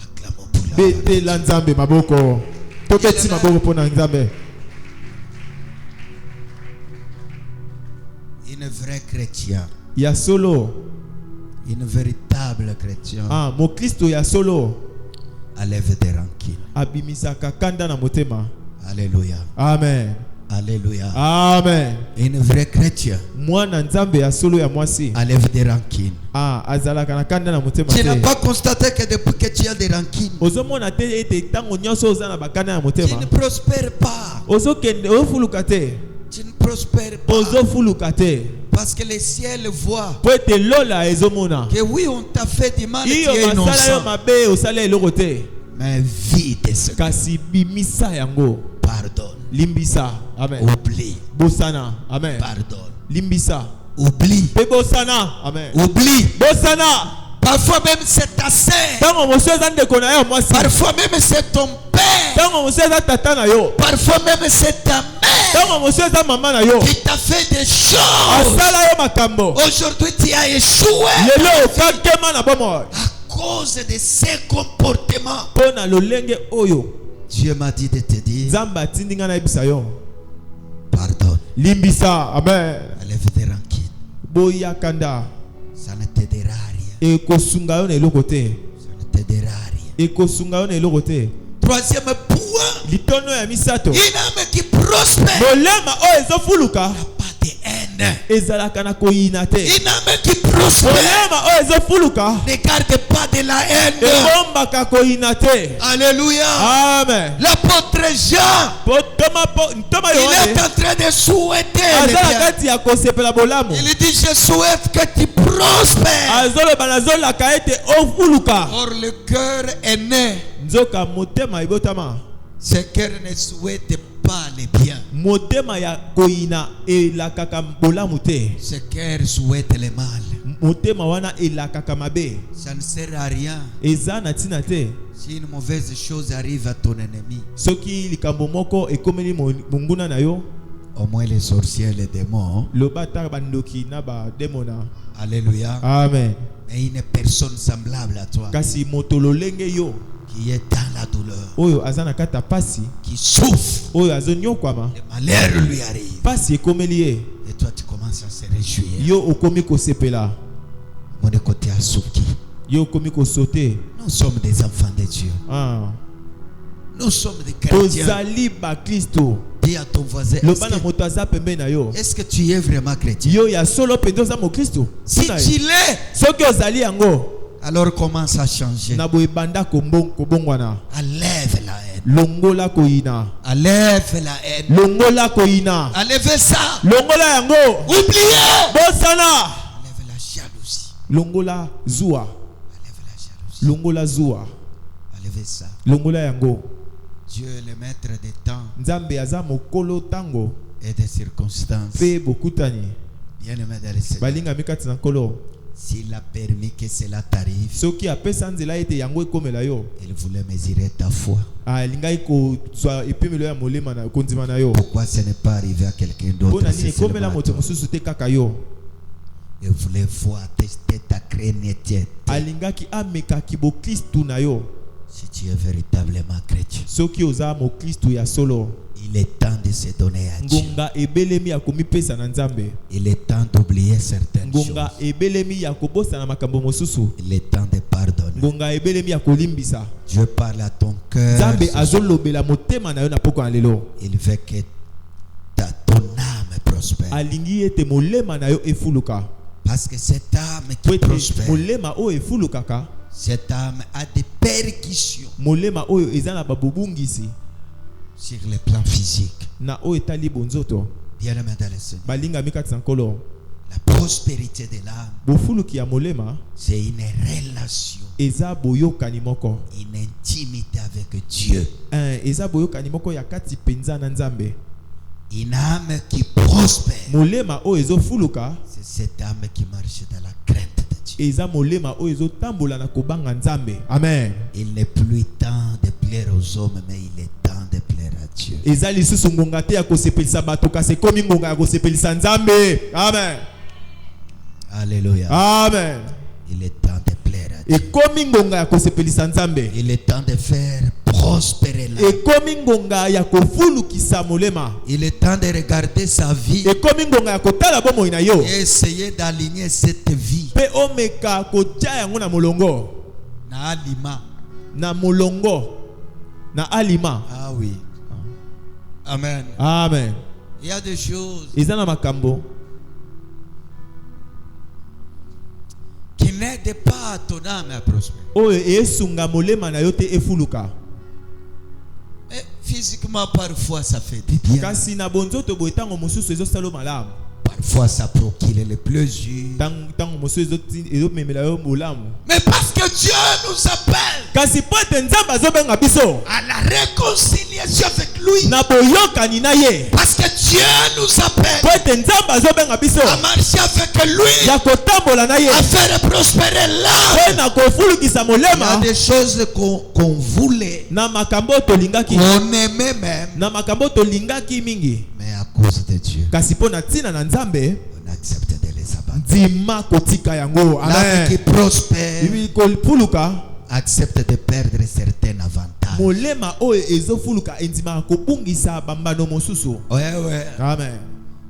Acclamons pour la gloire. betela nzambe maboko tobeti maboko mpo na nzambe Une vraie chrétien, ya solo une véritable chrétien, mokristo ya solo enlève des rancunes. abimisaka kanda na motema Alléluia. amen Alléluia. amen Une vraie chrétien, mwana nzambe ya solo ya mwasi enlève des rancunes. azalaka na kanda na motema Tu n'as te pas constaté que depuis que tu as des rancunes, ozomona te ete ntango nyonso oza na bakanda ya tu motema ne prospères pas. ozokende ofuluka te Tu ne prospères pas. ozofuluka te Parce que le ciel voit po ete lola ezomona que oui, on t'a fait du mal et tu iyo es basala yo innocent. mabe osala eloko te Mais vide ce cœur. kasi bimisa yango Pardonne. limbisa amen Oublie. bosana amen Pardonne. limbisa Oublie. mpe bosana amen Oublie. bosana Parfois même c'est ta sœur. ntango mosu eza ndeko na yo mwasi Parfois même c'est ton père. ntango mosu eza tata na yo Parfois même c'est ta mère ntango mosu eza mama na yo qui t'a fait des choses. asala yo makambo Aujourd'hui tu as échoué lelo okakema na bomoi à cause de ces comportements. mpo na lolenge oyo Dieu m'a dit de te dire, nzambe atindi ngai nayebisa yo pardonne. limbisa amen Enlève tes rancunes. boya kanda Ça ne t'aidera à rien. ekosunga yo na eloko te Ça ne t'aidera à rien. ekosunga yo na eloko te Troisième point, litono ya misato une âme qui prospère molema oyo ezofuluka n'a pas de haine. ezalaka na koyina te Une âme qui prospère molema oyo ezofuluka ne garde pas de la haine. ebombaka koyina te Alléluia. amen L'apôtre Jean, ntoma il est yohane en train de souhaiter le aza na bien. kati ya kosepela bolamu Il dit, je souhaite que tu prospères. azoloba nazolaka ete ofuluka Or le cœur est né. nzoka motema ebotama Ce cœur ne souhaite pas le bien. motema ya koyina elakaka bolamu te Ce cœur souhaite le mal. motema wana elakaka mabe Ça ne sert à rien. eza na ntina te Si une mauvaise chose arrive à ton ennemi, soki likambo moko ekomeli monguna na yo au moins les sorciers, les démons. loba ata bandoki na bademona Alléluia. amen Mais une personne semblable à toi kasi moto lolenge yo qui est dans la douleur, oyo aza na kati ya pasi qui souffre, oyo azonyokwama le malheur lui arrive. pasi ekomeli ye Et toi tu commences à se réjouir. Yo okomi ko sepela. Mon côté à Souki. Yo okomi ko sauter. Nous sommes des enfants de Dieu. Ah. Nous sommes des chrétiens. Tozali ba Kristo. Dis à ton voisin. Est-ce que tu es vraiment chrétien? Yo ya solo pendoza mo Kristo. Si tu l'es, soki ozali yango, alors commence à changer. Na boye banda kobongwana. Enlève la haine. Longola koina. Enlève la haine. Longola koina. Enlève ça. Longola yango. Oubliez. Bosana. Enlève la jalousie. Longola zua. Enlève la jalousie. Longola zua. Enlève ça. Longola yango. Dieu est le maître des temps. Nzambe aza mokolo tango. Et des circonstances. Pe bokutani. Bien-aimé dans le Seigneur. Balinga mikati na kolo. S'il a permis que cela t'arrive, soki apesa nzela ete yango ekomela yo, il voulait mesurer ta foi. Lingai ko zwa epemelo ya molema na kondima na yo. Pourquoi ce n'est pas arrivé à quelqu'un d'autre? Bona nini ekomela moto mosusu te kaka yo? Il voulait voir tester ta chrétienté. Alingaki amekaki bo Kristu na yo. Si tu es véritablement chrétien, soki oza mo Kristu ya solo, il est temps de se donner à Dieu. Ngonga ebelemi ya komipesa na Nzambe. Il est temps d'oublier certaines choses. Ngonga ebelemi ya kobosa na makambo mosusu. Il est temps de pardonner. Ngonga ebelemi ya kolimbisa. Dieu parle à ton cœur. Nzambe azolobela motema na yo na poko na lelo. Il veut que ton âme prospère. Alingi ete molema na yo efuluka. Parce que cette âme qui prospère, molema o efulukaka, cette âme a des percussions. Molema oyo ezana babubungisi sur le plan physique. Na o etali bonzoto. Bien-aimé dans le Seigneur. Balinga mikati sankolo. La prospérité de l'âme, bofuluki ya molema, c'est une relation. Eza boyokani moko. Une intimité avec Dieu. Eza boyokani moko ya kati penza na Nzambe. Une âme qui prospère. Molema o ezo fuluka. C'est cette âme qui marche dans la crainte de Dieu. Eza molema o ezo tambola na kobanga Nzambe. Amen. Il n'est plus temps de plaire aux hommes, mais il est temps de plaire à Dieu. Eza lisusu ngonga te ya kosepelisa bato kasi komi ngonga ya kosepelisa Nzambe. Amen. Alléluia. Amen. Il est temps de plaire à Dieu. Et komi ngonga ya kosepelisa Nzambe. Il est temps de faire prospérer l'âme. Et komi ngonga ya kofulukisa molema. Il est temps de regarder sa vie. Et komi ngonga ya kotala bomoi na yo. Et essayer d'aligner cette vie. Pe omeka kotia yango na molongo. Na alima. Na molongo. Na alima. Ah oui. Amen. Amen. Il y a des choses Ezana makambo qui n'aident pas ton âme à prospérer. oyo esunga molema na yo te efuluka. Mais physiquement, parfois, ça fait du bien. Kasi na bonzoto boye tango mosusu ezosala malamu. Parfois, ça procure le plaisir. Tango mosusu ezomemela yo molamu. Mais parce que Dieu nous appelle Kasi po ete Nzambe azobenga biso à la réconciliation avec lui. na boyokani na ye. Parce que Dieu nous appelle Po ete Nzambe azobenga biso à marcher avec lui, ya kotambola na ye. à faire prospérer l'âme. Po na kofulukisa Il y a molema des choses qu'on voulait, na makambo tolingaki. qu'on aimait même, Na makambo tolingaki mingi. mais à cause de Dieu, Kasi po na tina na Nzambe on accepte de les abattre. ndima kotika yango. L'âme qui Amen. prospère Ibi kofuluka accepte de perdre certains avantages. molema oyo ezofuluka endima kobungisa bambano mosusu. Ouais. Amen.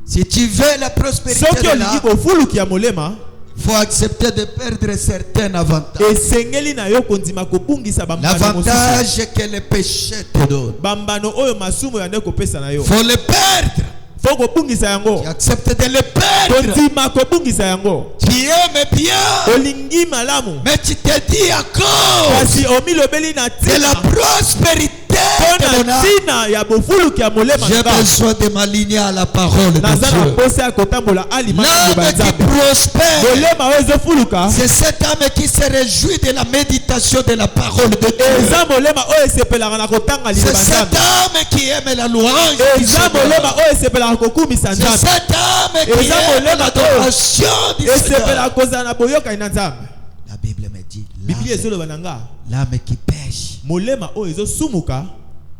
Si tu veux la prospérité Soki de olingi l'âme, kofuluki ya molema, il faut accepter de perdre certains avantages. esengeli na yo kondima kobungisa bambano mosusu. L'avantage que le péché te donne, Bambano oyo masumu ya nde kopesa na yo. il faut le perdre. Fo kobungisa yango. Tu acceptes de le perdre. Kondima kobungisa yango. Tu aimes bien, Olingi malamu. mais tu te dis à cause Kasi omilobeli na de la tina. prospérité de mon Pona âme, tina ya bofuluki ya molema j'ai nga. besoin de m'aligner à la parole de Naza na Dieu. posa ya kotambola alima na L'âme qui Nzambe. prospère, Molema oyo ezofuluka. c'est cette âme qui se réjouit de la méditation de la parole de Dieu. Eza molema oyo esepelaka na kotanga C'est liloba cette Nzambe. âme qui aime la louange. du Eza Seigneur. molema oyo esepelaka kokumisa C'est Nzambe. cette âme qui Eza aime molema l'adoration du Seigneur. esepelaka kozala na boyokani na Nzambe. La Bible me dit, Biblia ezoloba na nga, l'âme qui pêche, molema oyo ezosumuka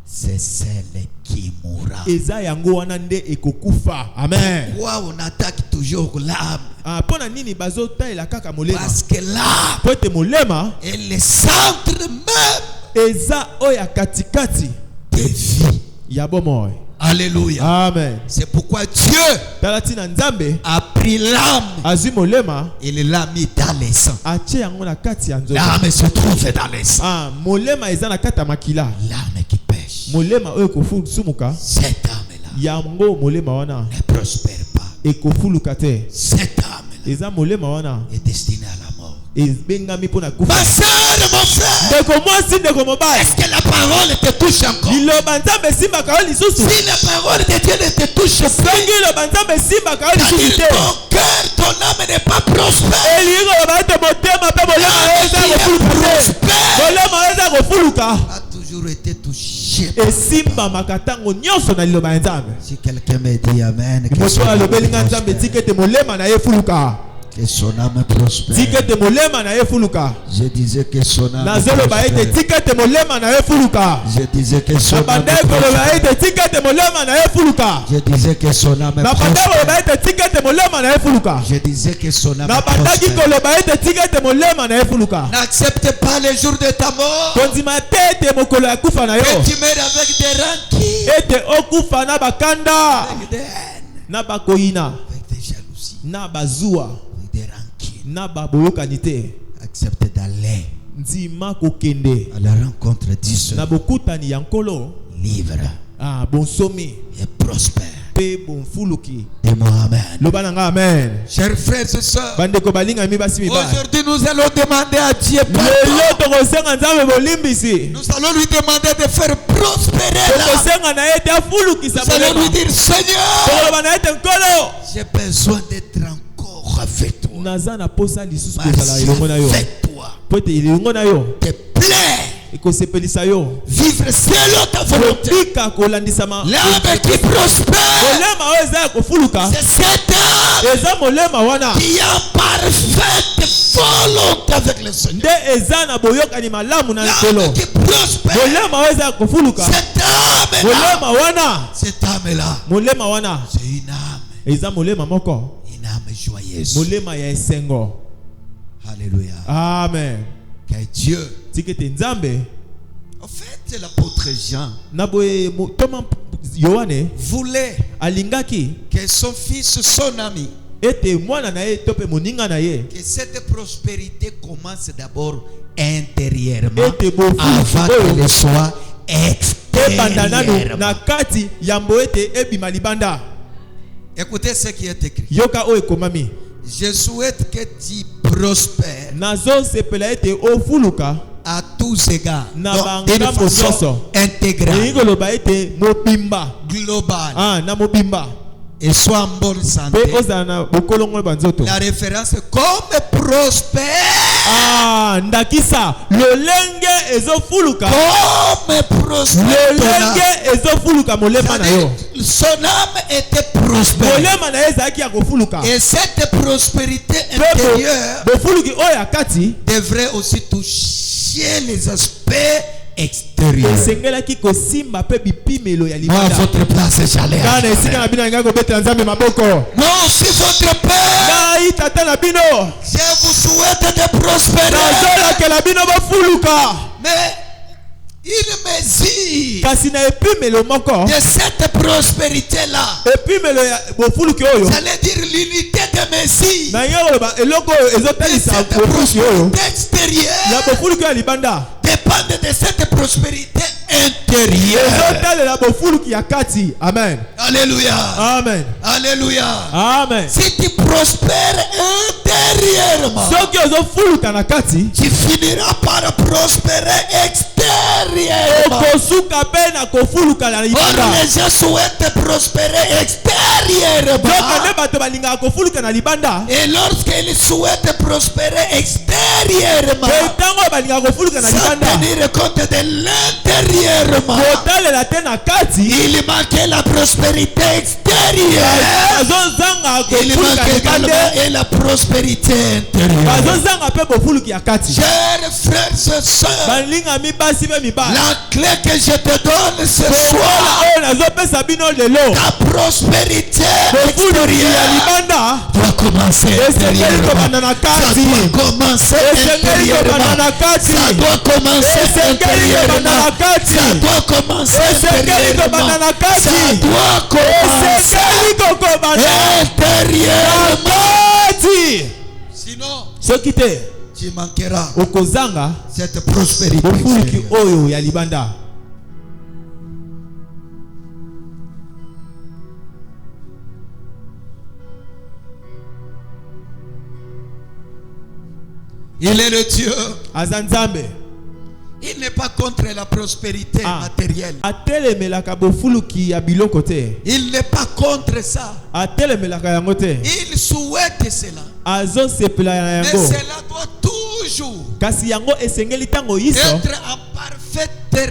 c'est celle qui mourra. eza yango wana nde ekokufa. Amen. Pourquoi on attaque toujours l'âme? Mpona nini bazotalela kaka molema? Parce que l'âme Po ete molema est le centre même eza oyo ya katikati de vie. ya bomoi. Alléluia. Amen. C'est pourquoi Dieu Talatina nzambe a pris l'âme azwi molema et l'a mis dans les sangs. atie yango na kati ya nzoto. L'âme se trouve dans les sangs. Ah, molema eza na kati ya makila. L'âme qui pêche. Molema oyo ekofuluka. Cette âme-là yango molema wana ne prospère pas. ekofuluka te. Cette âme-là eza molema wana est destinée à la mort. ebengami mpona kufa. Ma sœur, mon frère, ndeko mwasi ndeko mobali, est-ce que la parole te touche encore? liloba nzambe esimbaka yo lisusu. Si la parole de Dieu ne te touche pas, soki liloba nzambe esimbaka yo lisusu te, ton cœur, ton âme n'est pas prospère. elingi koloba ete motema mpe molema yo eza kofuluka te. molema yo eza kofuluka A toujours été touché. esimbamaka ntango nyonso na liloba ya nzambe. Si quelqu'un me dit Amen, que son moto âme alobeli nga nzambe prospère. tika ete molema na ye efuluka. Que son âme prospère. tika ete molema na ye efuluka. Je disais que son âme nazoloba ete prospère. tika ete molema na ye efuluka. Je disais que son âme nabandai prospère. koloba ete tika ete molema na ye efuluka. Je disais que son âme nabandai prospère. koloba ete tika ete molema na ye efuluka. Je disais que son âme nabandaki prospère. koloba ete tika ete molema na ye efuluka. N'accepte pas le jour de ta mort. kondima te ete mokolo ya kufa na yo Que tu meurs avec des rancunes, ete okufa na bakanda avec des haines, na bakoyina avec des jalousies, na bazuwa avec des rancunes. na baboyokani te. Accepte d'aller ndima kokende à la rencontre du na Seigneur. bokutani ya nkolo Livre bonsomi et prospère. mpe bonfuluki. Dis-moi Amen. loba na nga amen. Chers frères et sœurs, bandeko balingami basi mibali, aujourd'hui nous allons demander à Dieu pardon. lelo tokosenga nzambe bolimbisi. Nous allons lui demander de faire prospérer l'âme. tokosenga na ye ete afulukisa Nous allons lui molema. dire Seigneur, tokoloba na ete nkolo j'ai besoin d'être encore avec toi. naza na posa lisusu kozala elongo na yo Avec toi. po ete elongo na yo Te plaît. ekosepelisa yo Vivre selon ta volonté. kobika kolandisama. L'âme qui prospère, molema oyo eza ya kofuluka c'est cette âme eza molema wana qui a parfaite volonté avec le Seigneur. nde eza na boyokani malamu na nkolo. L'âme qui prospère, molema oyo eza ya kofuluka. cette âme-là, molema wana cette âme-là, molema wana c'est une âme, eza molema moko, une âme joyeuse. molema ya esengo. Alléluia. amen. Que Dieu. tika ete nzambe En fait, l'apôtre Jean na boye toma yohane voulait alingaki que son fils, son ami, ete mwana na ye to mpe moninga na ye que cette prospérité commence d'abord intérieurement ete bofuluki avant oyo qu'elle soit ebanda nanu na extérieurement. kati yambo ete ebima libanda. Écoutez ce qui est écrit. yoka oyo ekomami. Je souhaite que tu prospères nazosepela ete ofuluka à tous égards, na donc d'une bangambo façon nyonso. intégrale, elingi koloba ete mobimba globale, na mobimba et soit en bonne santé. mpe ozala na bokolongo banzoto. La référence comme prospère, ndakisa lolenge ezofuluka, comme prospère. lolenge ezofuluka molema na yo. Son âme était prospère. molema na ye ezalaki ya kofuluka. Et cette prospérité Mpe intérieure bofuluki oyo ya kati devrait aussi toucher les aspects extérieurs. esengelaki kosimba mpe bipimelo ya Moi, à libanda. votre place, j'allais. kana na esika na bino alingai kobetela nzambe maboko. Non, si votre père, ngai tata na bino je vous souhaite de prospérer. nazolakela bino bofuluka. Mais une mesure kasi na epimelo moko de cette prospérité-là, epimelo ya bofuluki oyo j'allais dire l'unité de mesure na ye koloba eloko oyo de ezotalisa cette bofuluki oyo prospérité ya extérieure bofuluki ya libanda dépendent de cette prospérité intérieure. ezotalela bofuluki ya kati. amen. Alléluia. amen. Alléluia. amen. Si tu prospères intérieurement, soki ozofuluka na kati tu finiras par prospérer extérieurement. okosuka mpe na kofuluka na Or, libanda. les gens souhaitent prospérer yoka extérieurement. nde bato balingaka kofuluka na libanda. Et lorsqu'ils souhaitent prospérer extérieurement, mpe ntango oyo balingaka kofuluka na sans libanda tenir compte de l'intérieurement, kotalela te na kati il manquait la prospérité extérieure. azozanga Il kofuluka manque na également libanda et la prospérité prospérité intérieure. bazozanga pe bofulu ki akati. Chers frères et sœurs, balinga mibasi be mibala. la clé que je te donne ce soir, oyo nazopesa bino lelo. ta prospérité bofulu ya extérieure libanda doit commencer esengeli intérieurement. kobanda na Ça kati. doit commencer esengeli kobanda na intérieurement. kati. Ça doit commencer esengeli kobanda na intérieurement. kati. Ça doit commencer esengeli kobanda intérieurement. na kati. Ça doit commencer esengeli kokobanda intérieurement. na kati. Sinon, soki te tu manqueras okozanga cette prospérité bofuluki extérieure. oyo ya libanda. Il est le Dieu. aza nzambe Il n'est pas contre la prospérité matérielle. atelemelaka bofuluki ya biloko te. Il n'est pas contre ça. atelemelaka yango te. Il souhaite cela. azosepela na Mais yango. cela doit toujours kasi yango esengeli ntango iso être en parfaite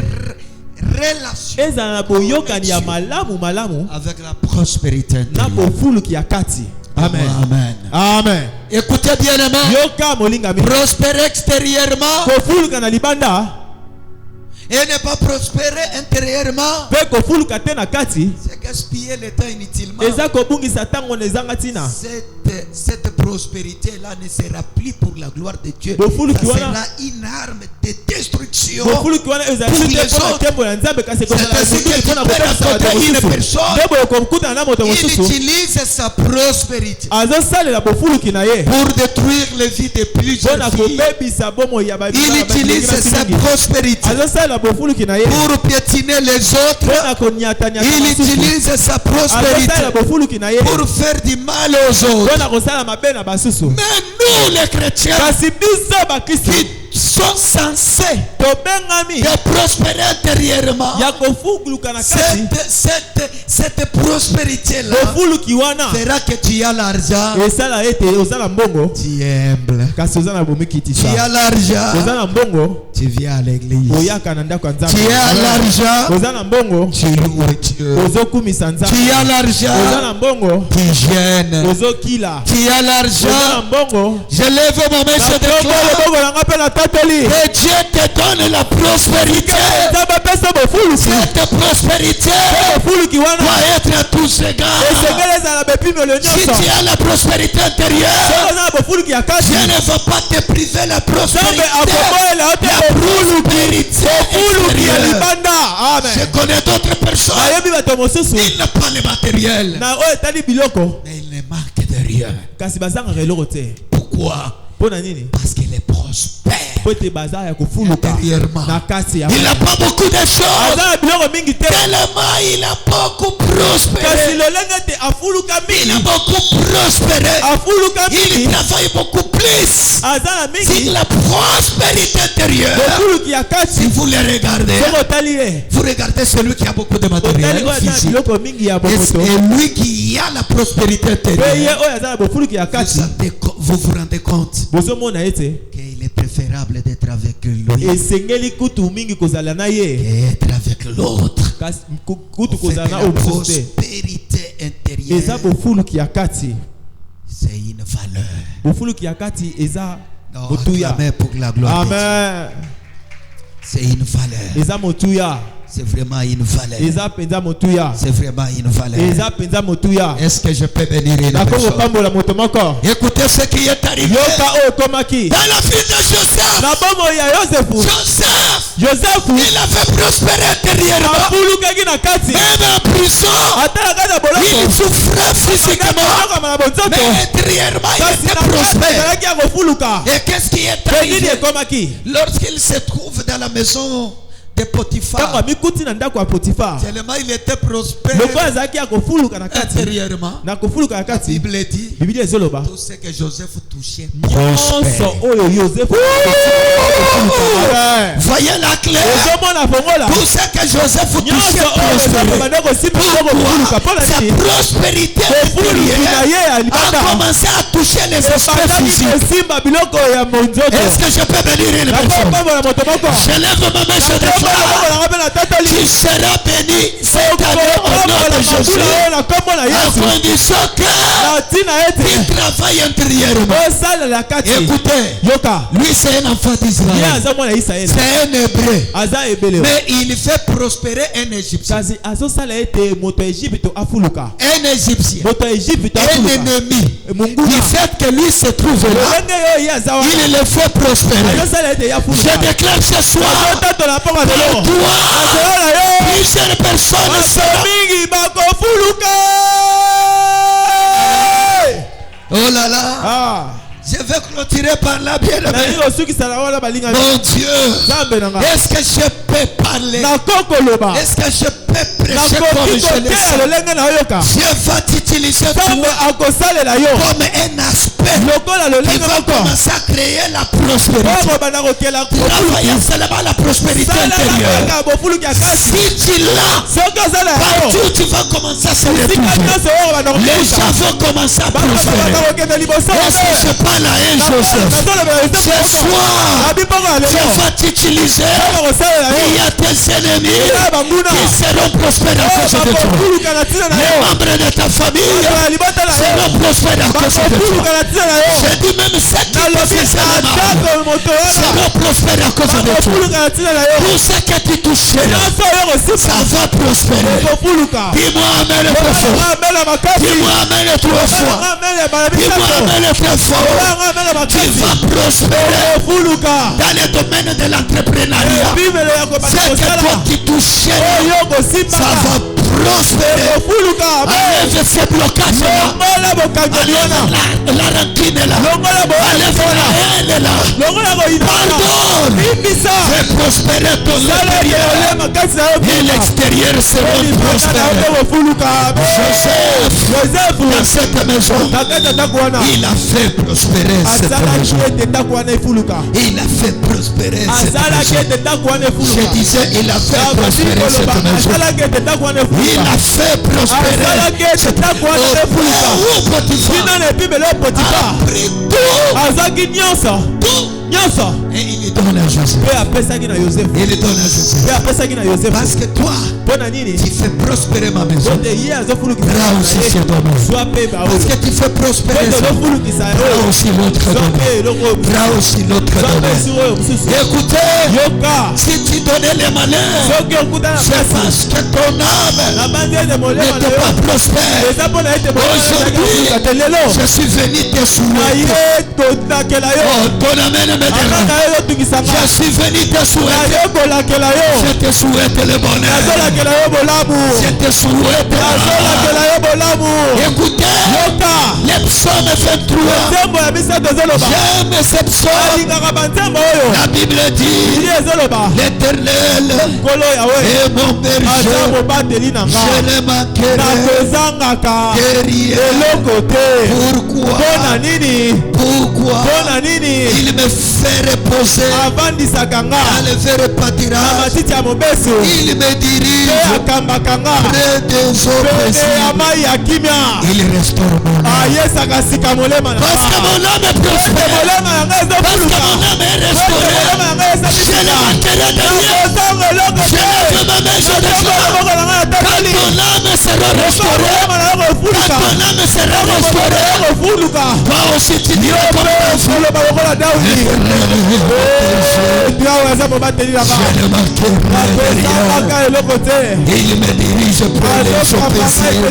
relation ezala na boyokani ya malamu avec la prospérité na intérieure. bofuluki ya kati. Amen. Amen. Amen. Écoutez bien, aimé. yoka molingami. Prospérer extérieurement kofuluka na libanda et ne pas prospérer intérieurement, mpe kofuluka te na kati c'est gaspiller le temps inutilement. eza kobungisa ntango na ezanga ntina. Cette prospérité-là ne sera plus pour la gloire de Dieu. Bofuluki Ça wana- sera une arme de destruction. bofuluki wana ezali Pour te les mpona autres. ntembo ya nzambe kasi C'est ainsi que tu mpona peux kobebisa bato rencontrer une mosusu. personne. nde boye kokutana na moto Il mosusu utilise sa prospérité azosalela bofuluki na ye pour détruire les vies de plusieurs mpona filles. kobebisa bomoi ya Il utilise sa prospérité azosalela bofuluki na ye pour piétiner les autres. mpona konyatanyata Il basusu. utilise sa azosalela prospérité bofuluki na ye pour faire du mal aux autres. mpona kosala mabe na basusu. Mais nous, les chrétiens, kasi biso bakristo qui sont censés tobengami de prospérer intérieurement, ya kofunguluka na kati. cette prospérité-là bofuluki wana fera que tu as l'argent, esala ete ozala mbongo tu es humble. kasi oza na Tu bomikitisa. as l'argent, oza na mbongo tu viens à l'église. oyaka na ndako ya Tu nzambe. as l'argent, oza na mbongo tu loues Dieu. ozokumisa nzambe. Tu as oza l'argent, na mbongo tu gênes. ozokila. Tu as oza na l'argent, mbongo je lève ma main, je déclare lobongo nanga mpe na tatoli. que Dieu te donne la prospérité. nzambe apesa bofuluki. Cette prospérité bofuluki wana doit être à tous égards. esengeli ezala bepimelo Si nyonso. tu as la prospérité intérieure, soki oza na bofuluki ya kati Dieu ne va pas te priver la nzambe prospérité. akoboyela yo te La bofuluki prospérité bofuluki ya extérieure. libanda. Je amen. connais d'autres personnes. ayebi bato mosusu Ils n'ont pas le matériel, na oyo etali biloko mais ils ne manquent de rien. kasi bazangaka eloko te. Pourquoi? mpo na nini? Parce qu'il est prospère po ete baza ya kofuluka intérieurement. na kati ya Il n'a pas beaucoup de choses. aza na biloko mingi te Tellement il a beaucoup kasi prospéré. lolenge ete afuluka Il a mingi beaucoup prospéré. afuluka Il mingi travaille beaucoup plus. aza na C'est mingi la prospérité intérieure. bofuluki ya Si kati. vous le regardez, soki otali ye vous regardez celui qui a beaucoup de otali matériel oyo aza na physique. biloko mingi ya Et bomoto c'est lui qui a la prospérité pe ye intérieure. oyo aza na bofuluki ya kati. Vous vous rendez compte bozomona ete qu'il est préférable d'être avec lui esengeli kutu mingi kozala na ye qu'être avec l'autre. kasi kutu En fait, kozala na la oyo mosusu te. prospérité eza intérieure, bofuluki ya kati. c'est une valeur. bofuluki ya kati eza Non, motuya. acclamez pour la gloire de Dieu. amen. C'est une valeur. eza motuya. C'est vraiment une valeur. eza penza motuya. C'est vraiment une valeur. eza penza motuya. Est-ce que je peux bénir une nako personne? kopambola moto moko. Écoutez ce qui est arrivé yoka oyo ekomaki dans la vie de Joseph. na bomoi ya yosefu. Joseph, yosefu il avait prospéré intérieurement. afulukaki na kati Même en prison, ata na kati ya il boloko souffrait physiquement. akama na bonzoto Mais intérieurement, il kasi était na kati prospère. ezalaki ya kofuluka. Et qu'est-ce qui est pe nini arrivé ekomaki lorsqu'il se trouve dans la maison de ntango Potiphar? amikuti na ndako ya potifa Tellement il était prospère loko azalaki ya kofuluka na kati intérieurement. na kofuluka ya La kati. Bible dit biblia ezoloba tout ce que Joseph touchait nyonso prospère. oyo yosefu Voyez la clé. ozomona fongola Tout ce que Joseph nyonso touchait oyo yosefu prospère. banda kosimba bongo kofuluka mpo na Sa nini prospérité kofuluki na intérieure ye ya a libanda commencé à toucher les aspects ebandaki physiques. kosimba biloko ya monzoto. Est-ce que je peux bénir une nakopambola personne? moto moko Je lève ma main, je déclare tu seras béni cette année au nom de Jésus. À condition que tu travailles intérieurement. Écoutez, lui c'est un enfant d'Israël. C'est un Hébreu. Mais il fait prospérer un Égyptien. Un Égyptien. Un ennemi. Du fait que lui se trouve là, il le fait prospérer. Je déclare ce soir pour toi, plusieurs personnes oh là là. Je vais clôturer par là, bien aimé. Mon Dieu, est-ce que je peux parler? Est-ce que je peux prêcher comme je le sais? Dieu va t'utiliser toi comme un aspect qui va commencer à créer la prospérité. Travailler seulement la prospérité intérieure. Si tu l'as, partout tu vas commencer à se retrouver. Les gens vont commencer à prospérer. Est-ce que je parle à un Joseph? Ce soir, Dieu va t'utiliser. Il y a tes ennemis qui seront prospères à cause de toi. Les membres de ta famille seront prospères à cause de toi. Je dis même ceux qui possèdent le mal seront prospères à cause de toi. Tout ce que tu toucheras, ça va prospérer. Dis-moi amen très fort. Dis-moi amen trois fois. Dis-moi amen très fort. Tu vas prospérer dans le domaine de l'entrepreneuriat. C'est que toi qui touches, ça va prospérer. Enlève ces blocages là. La rancune là. Enlève la haine là. Pardonne. Fais prospérer ton intérieur. Et l'extérieur seront prospérés. Joseph, dans cette maison, il a fait prospérer cette maison. Il a fait prospérer cette maison. Je disais, il a fait prospérer cette maison. Il a fait prospérer cette maison. Et il donne à Joseph. Il donne à Joseph. Parce que toi, tu fais prospérer ma maison. Là aussi c'est domaine. Parce que tu fais prospérer ça. Là aussi l'autre domaine. Là aussi l'autre domaine. Écoutez, si tu donnais les malheurs, c'est parce que ton âme n'était pas prospère. Aujourd'hui, je suis venu te souhaiter. Oh, ton amène me dérange. Je suis venu te souhaiter. Je te souhaite le bonheur. Je te souhaite l'amour. Écoutez, les psaumes 23. J'aime ces psaumes. La Bible dit, l'Éternel est mon berger. Je ne manquerai de rien. Pourquoi il me fait reposer dans le verre pâturage. Il me dirige près des eaux paisibles. Il restaure mon âme. Parce que mon âme est prospère. Parce que mon âme est restaurée. Je ne manquerai de rien. Je lève ma main, je déclare. Quand ton âme sera restaurée, quand ton âme sera restaurée, toi aussi tu diras comme David. Je ne manquerai de rien. Il me dirige près des eaux paisibles.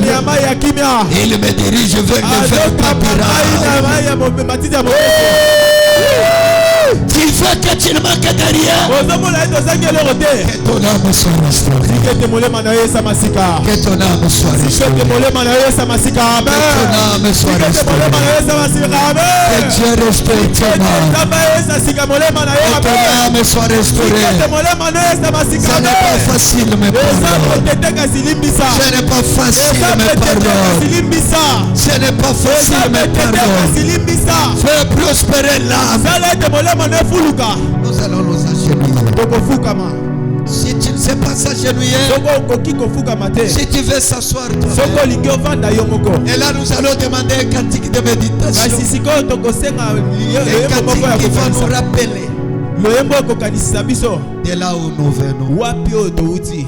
Il me dirige vers le verre pâturage. Tu veux que tu ne manques de rien. Que ton âme soit restaurée. Que ton âme soit restaurée. Que Dieu restaure ton âme. Que ton âme soit restaurée. Ce n'est pas facile mais pardon. Ce n'est pas facile mais pardon. Ce n'est pas facile mais pardon. Fais prospérer l'âme. Nous allons nous agenouiller. Si tu ne sais pas s'agenouiller, si tu veux s'asseoir toi, et là nous allons demander un cantique de méditation. Un cantique qui va nous rappeler loyembo kokanisa biso de là où nous venons. wapi oyo touti